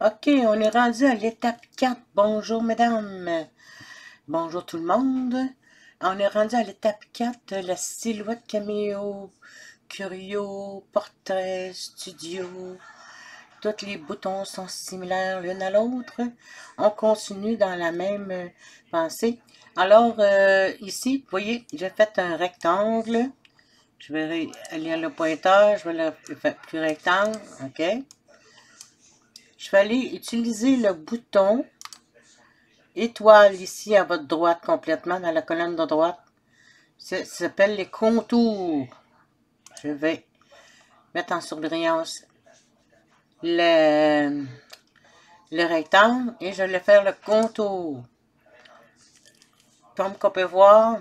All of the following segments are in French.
OK, on est rendu à l'étape 4. Bonjour, mesdames. Bonjour, tout le monde. On est rendu à l'étape 4, la silhouette caméo, curio, portrait, studio. Tous les boutons sont similaires l'un à l'autre. On continue dans la même pensée. Alors, ici, vous voyez, j'ai fait un rectangle. Je vais aller à le pointeur, je vais le faire plus rectangle. OK. Je vais aller utiliser le bouton étoile ici à votre droite complètement dans la colonne de droite. Ça s'appelle les contours. Je vais mettre en surbrillance le rectangle et je vais faire le contour. Comme qu'on peut voir,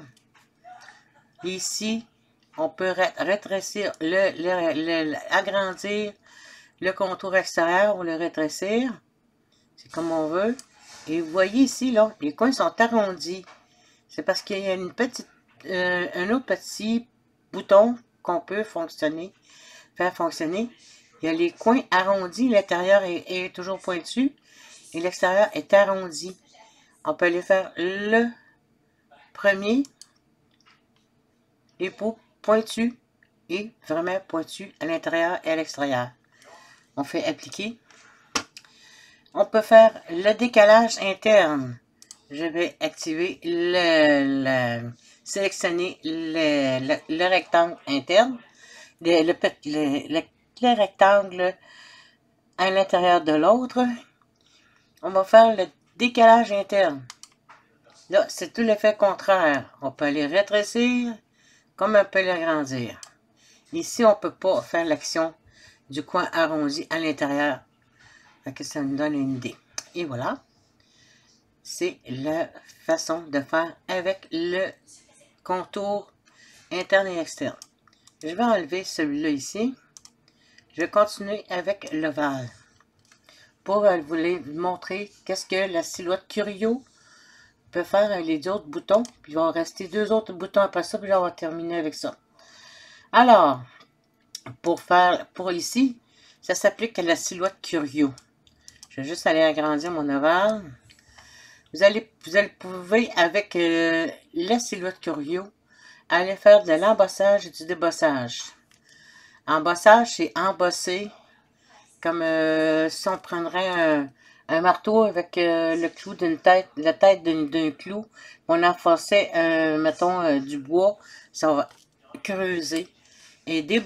ici, on peut rétrécir, agrandir le contour extérieur ou le rétrécir. C'est comme on veut. Et vous voyez ici, là, les coins sont arrondis. C'est parce qu'il y a une petite, un autre petit bouton qu'on peut faire fonctionner. Il y a les coins arrondis, l'intérieur est toujours pointu et l'extérieur est arrondi. On peut aller faire le premier, les peaux pointus et vraiment pointus à l'intérieur et à l'extérieur. On fait appliquer. On peut faire le décalage interne. Je vais activer sélectionner le rectangle interne, le rectangle à l'intérieur de l'autre. On va faire le décalage interne. Là, c'est tout l'effet contraire. On peut les rétrécir comme on peut l'agrandir. Ici, on ne peut pas faire l'action du coin arrondi à l'intérieur. Ça nous donne une idée. Et voilà. C'est la façon de faire avec le contour interne et externe. Je vais enlever celui-là ici. Je vais continuer avec l'ovale pour vous montrer qu'est-ce que la silhouette curio peut faire avec les autres boutons. Puis il va en rester deux autres boutons après ça, puis on va terminer avec ça. Alors, pour ici, ça s'applique à la silhouette curio. Je vais juste aller agrandir mon ovale. Vous pouvez, avec la silhouette curio, aller faire de l'embossage et du débossage. Embossage, c'est embosser, comme si on prendrait un marteau avec le clou d'une tête, la tête d'un clou, on enfonçait, mettons, du bois, ça va creuser. Et de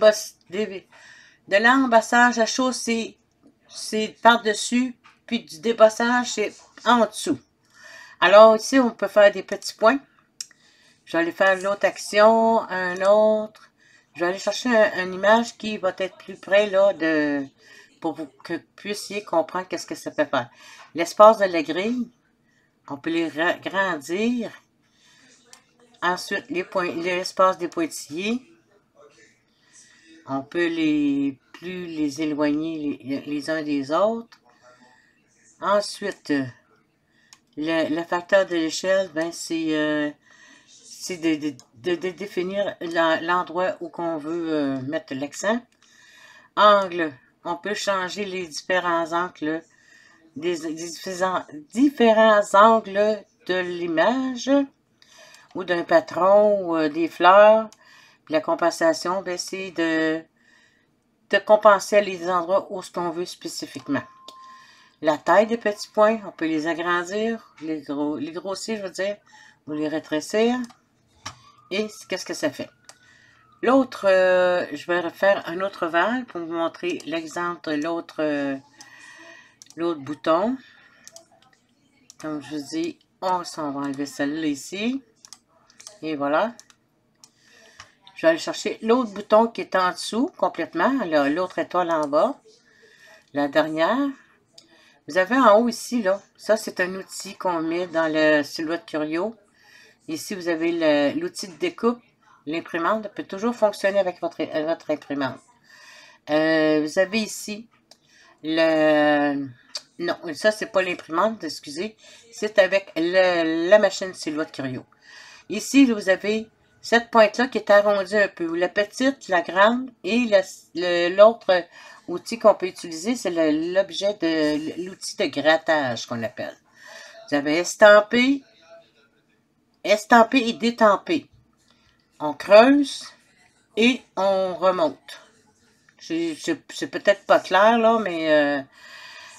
l'embossage, la chose, c'est par-dessus, puis du débossage, c'est en dessous. Alors ici, on peut faire des petits points. Je vais aller faire l'autre action, un autre. Je vais aller chercher une image qui va être plus près là pour que vous puissiez comprendre qu'est-ce que ça peut faire. L'espace de la grille, on peut les grandir. Ensuite, l'espace des pointillés, on peut plus les éloigner les uns des autres. Ensuite, le facteur de l'échelle, ben c'est de définir l'endroit où qu'on veut mettre l'accent. Angle, on peut changer les différents angles, différents angles de l'image ou d'un patron ou des fleurs. Puis la compensation, ben, c'est de compenser les endroits où ce qu'on veut spécifiquement. La taille des petits points, on peut les agrandir, les grossir, je veux dire, ou les rétrécir. Et qu'est-ce que ça fait? L'autre, je vais refaire un autre ovale pour vous montrer l'exemple de l'autre bouton. Comme je vous dis, on va enlever celle-là ici. Et voilà. Je vais aller chercher l'autre bouton qui est en dessous complètement, l'autre étoile en bas. La dernière. Vous avez en haut ici, là, ça c'est un outil qu'on met dans le silhouette curio. Ici, vous avez l'outil de découpe. L'imprimante peut toujours fonctionner avec votre imprimante. Vous avez ici non, ça, c'est pas l'imprimante, excusez. C'est avec la machine silhouette curio. Ici, vous avez cette pointe-là qui est arrondie un peu. La petite, la grande et l'autre, outil qu'on peut utiliser, c'est l'objet de l'outil de grattage qu'on appelle. Vous avez estampé et détampé. On creuse et on remonte. C'est peut-être pas clair, là, mais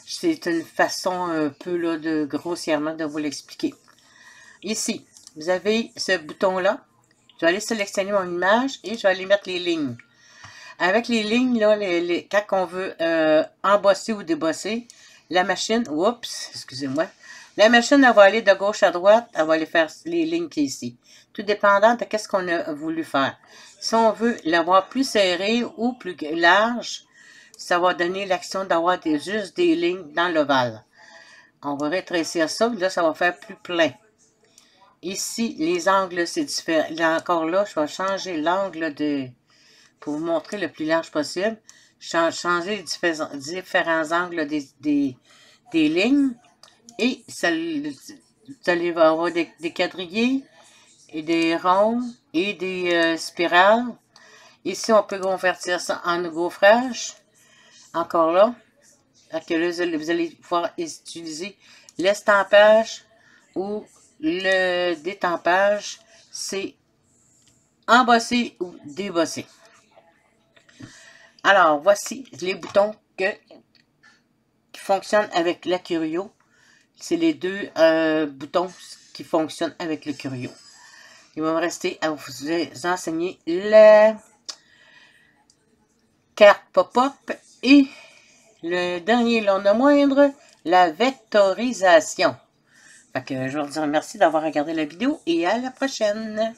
c'est une façon un peu là, de grossièrement de vous l'expliquer. Ici, vous avez ce bouton-là. Je vais aller sélectionner mon image et je vais aller mettre les lignes. Avec les lignes, là, quand on veut embosser ou débosser, la machine, oups, excusez-moi, la machine, elle va aller de gauche à droite, elle va aller faire les lignes qui sont ici. Tout dépendant de ce qu'on a voulu faire. Si on veut l'avoir plus serré ou plus large, ça va donner l'action d'avoir juste des lignes dans l'ovale. On va rétrécir ça, là, ça va faire plus plein. Ici, les angles, c'est différent. Là, encore là, je vais changer l'angle pour vous montrer le plus large possible. Changer les différents angles des lignes. Et ça, vous allez avoir des quadrillés et des ronds et des spirales. Ici, on peut convertir ça en gaufrage. Encore là. Vous allez pouvoir utiliser l'estampage ou le détampage. C'est embosser ou débosser. Alors, voici les boutons qui fonctionnent avec la Curio. C'est les deux boutons qui fonctionnent avec le Curio. Il va me rester à vous enseigner la carte pop-up et le dernier, non le moindre, la vectorisation. Fait que je vous remercie d'avoir regardé la vidéo et à la prochaine.